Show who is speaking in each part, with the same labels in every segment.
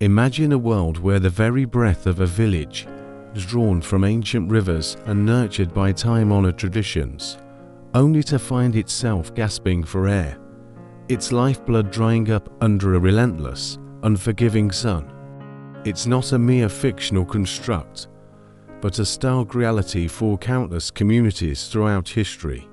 Speaker 1: Imagine a world where the very breath of a village is drawn from ancient rivers and nurtured by time-honored traditions, only to find itself gasping for air, its lifeblood drying up under a relentless, unforgiving sun. It's not a mere fictional construct, but a stark reality for countless communities throughout history,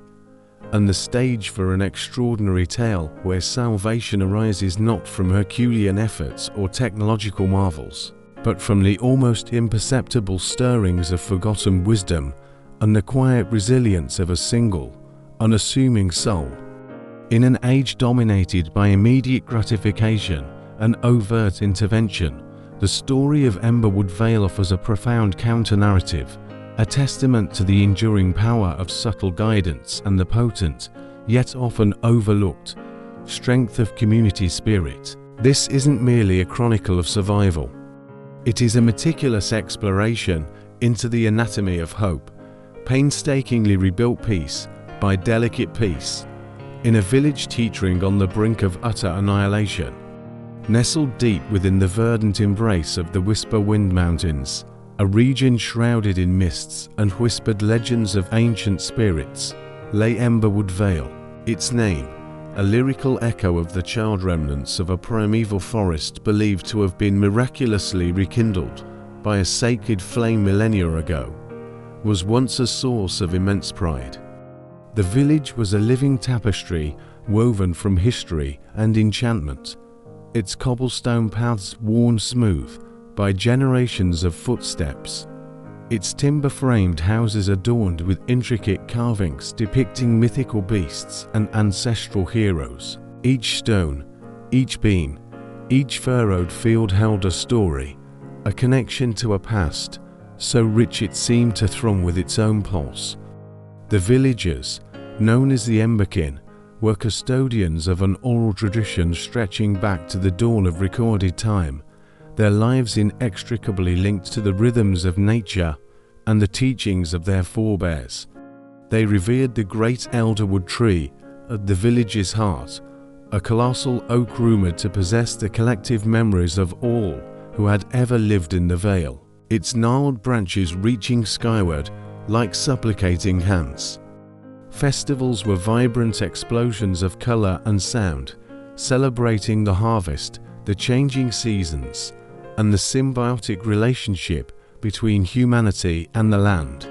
Speaker 1: and the stage for an extraordinary tale where salvation arises not from Herculean efforts or technological marvels, but from the almost imperceptible stirrings of forgotten wisdom and the quiet resilience of a single, unassuming soul. In an age dominated by immediate gratification and overt intervention, the story of Emberwood Vale offers a profound counter-narrative, a testament to the enduring power of subtle guidance and the potent, yet often overlooked, strength of community spirit. This isn't merely a chronicle of survival. It is a meticulous exploration into the anatomy of hope, painstakingly rebuilt piece by delicate piece, in a village teetering on the brink of utter annihilation. Nestled deep within the verdant embrace of the Whisper Wind Mountains, a region shrouded in mists and whispered legends of ancient spirits, lay Emberwood Vale. Its name, a lyrical echo of the charred remnants of a primeval forest believed to have been miraculously rekindled by a sacred flame millennia ago, was once a source of immense pride. The village was a living tapestry woven from history and enchantment, its cobblestone paths worn smooth by generations of footsteps, its timber-framed houses adorned with intricate carvings depicting mythical beasts and ancestral heroes. Each stone, each beam, each furrowed field held a story, a connection to a past, so rich it seemed to thrum with its own pulse. The villagers, known as the Emberkin, were custodians of an oral tradition stretching back to the dawn of recorded time, their lives inextricably linked to the rhythms of nature and the teachings of their forebears. They revered the great elderwood tree at the village's heart, a colossal oak rumored to possess the collective memories of all who had ever lived in the vale, its gnarled branches reaching skyward like supplicating hands. Festivals were vibrant explosions of color and sound, celebrating the harvest, the changing seasons, and the symbiotic relationship between humanity and the land.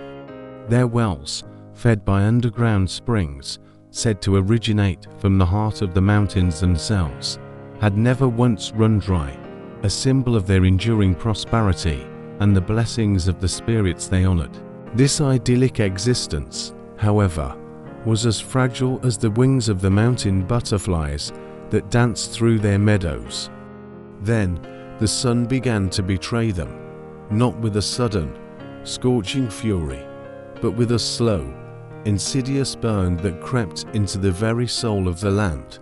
Speaker 1: Their wells, fed by underground springs, said to originate from the heart of the mountains themselves, had never once run dry, a symbol of their enduring prosperity and the blessings of the spirits they honored. This idyllic existence, however, was as fragile as the wings of the mountain butterflies that danced through their meadows. Then, the sun began to betray them, not with a sudden, scorching fury, but with a slow, insidious burn that crept into the very soul of the land.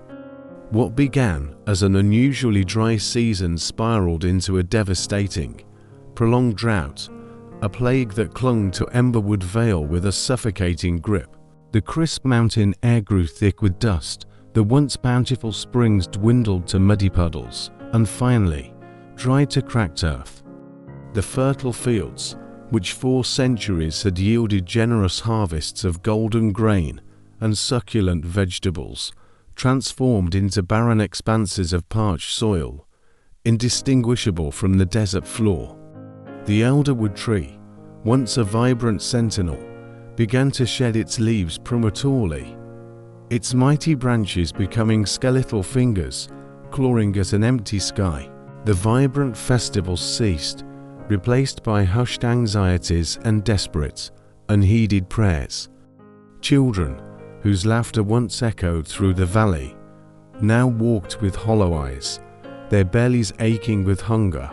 Speaker 1: What began as an unusually dry season spiraled into a devastating, prolonged drought, a plague that clung to Emberwood Vale with a suffocating grip. The crisp mountain air grew thick with dust, the once bountiful springs dwindled to muddy puddles, and finally, dried to cracked earth. The fertile fields, which for centuries had yielded generous harvests of golden grain and succulent vegetables, transformed into barren expanses of parched soil, indistinguishable from the desert floor. The elderwood tree, once a vibrant sentinel, began to shed its leaves prematurely, its mighty branches becoming skeletal fingers clawing at an empty sky. The vibrant festivals ceased, replaced by hushed anxieties and desperate, unheeded prayers. Children, whose laughter once echoed through the valley, now walked with hollow eyes, their bellies aching with hunger.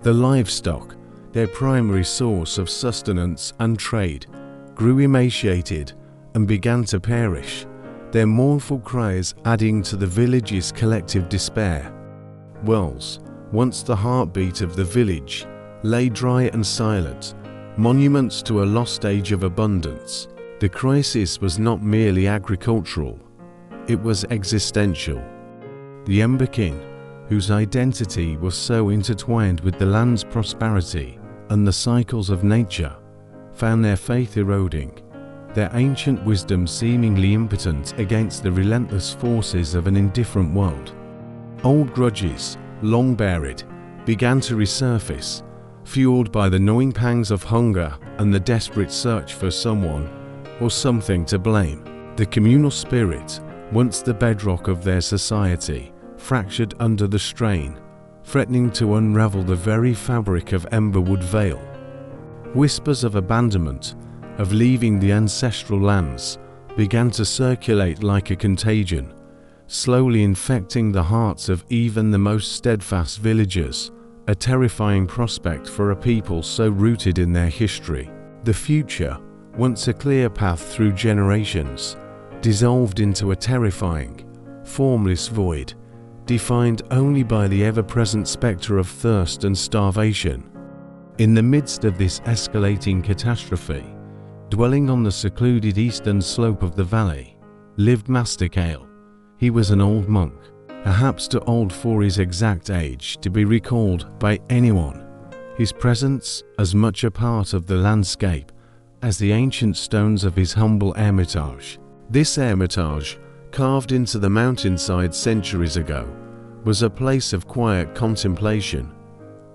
Speaker 1: The livestock, their primary source of sustenance and trade, grew emaciated and began to perish, their mournful cries adding to the village's collective despair. Wells, once the heartbeat of the village, lay dry and silent, monuments to a lost age of abundance. The crisis was not merely agricultural, it was existential. The Emberkin, whose identity was so intertwined with the land's prosperity and the cycles of nature, found their faith eroding, their ancient wisdom seemingly impotent against the relentless forces of an indifferent world. Old grudges, long buried, began to resurface, fueled by the gnawing pangs of hunger and the desperate search for someone or something to blame. The communal spirit, once the bedrock of their society, fractured under the strain, threatening to unravel the very fabric of Emberwood Vale. Whispers of abandonment, of leaving the ancestral lands, began to circulate like a contagion, slowly infecting the hearts of even the most steadfast villagers, a terrifying prospect for a people so rooted in their history. The future, once a clear path through generations, dissolved into a terrifying, formless void, defined only by the ever-present spectre of thirst and starvation. In the midst of this escalating catastrophe, dwelling on the secluded eastern slope of the valley, lived Master Kale. He was an old monk, perhaps too old for his exact age to be recalled by anyone, his presence as much a part of the landscape as the ancient stones of his humble hermitage. This hermitage, carved into the mountainside centuries ago, was a place of quiet contemplation,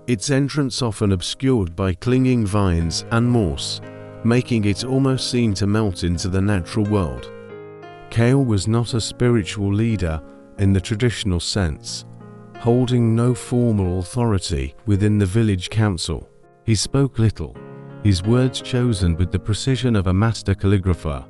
Speaker 1: its entrance often obscured by clinging vines and moss, making it almost seem to melt into the natural world. Kale was not a spiritual leader in the traditional sense, holding no formal authority within the village council. He spoke little, his words chosen with the precision of a master calligrapher,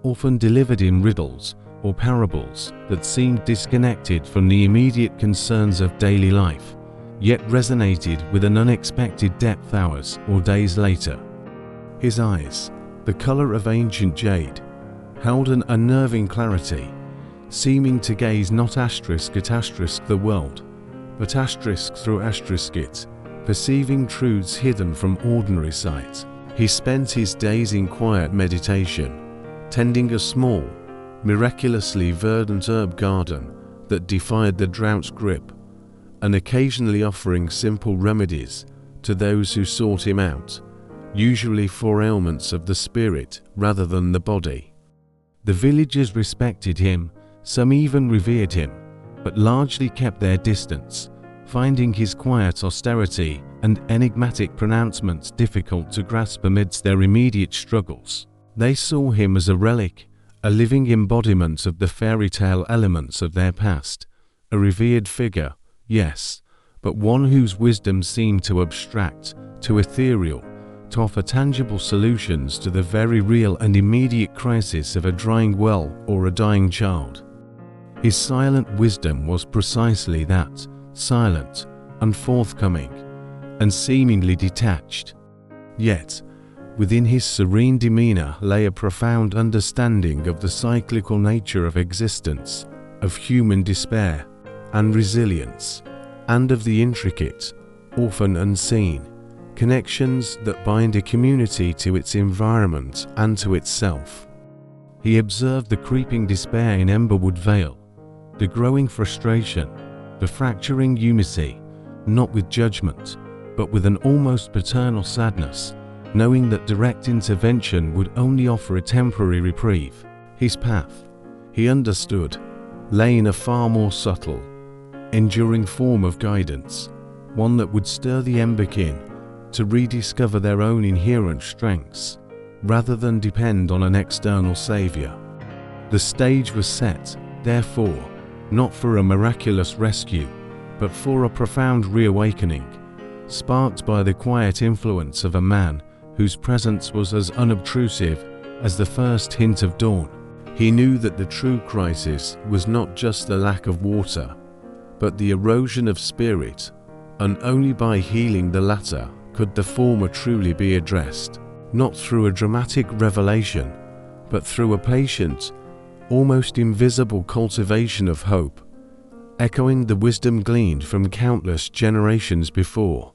Speaker 1: often delivered in riddles or parables that seemed disconnected from the immediate concerns of daily life, yet resonated with an unexpected depth hours or days later. His eyes, the color of ancient jade, held an unnerving clarity, seeming to gaze not asterisk at asterisk the world, but asterisk through asterisk it, perceiving truths hidden from ordinary sight. He spent his days in quiet meditation, tending a small, miraculously verdant herb garden that defied the drought's grip, and occasionally offering simple remedies to those who sought him out, usually for ailments of the spirit rather than the body. The villagers respected him, some even revered him, but largely kept their distance, finding his quiet austerity and enigmatic pronouncements difficult to grasp amidst their immediate struggles. They saw him as a relic, a living embodiment of the fairy tale elements of their past, a revered figure, yes, but one whose wisdom seemed too abstract, too ethereal, to offer tangible solutions to the very real and immediate crisis of a drying well or a dying child. His silent wisdom was precisely that, silent, unforthcoming, and seemingly detached. Yet, within his serene demeanor lay a profound understanding of the cyclical nature of existence, of human despair and resilience, and of the intricate, often unseen, connections that bind a community to its environment and to itself. He observed the creeping despair in Emberwood Vale, the growing frustration, the fracturing unity, not with judgment, but with an almost paternal sadness, knowing that direct intervention would only offer a temporary reprieve. His path, he understood, lay in a far more subtle, enduring form of guidance, one that would stir the Emberkin to rediscover their own inherent strengths, rather than depend on an external savior. The stage was set, therefore, not for a miraculous rescue, but for a profound reawakening, sparked by the quiet influence of a man whose presence was as unobtrusive as the first hint of dawn. He knew that the true crisis was not just the lack of water, but the erosion of spirit, and only by healing the latter could the former truly be addressed, not through a dramatic revelation, but through a patient, almost invisible cultivation of hope, echoing the wisdom gleaned from countless generations before.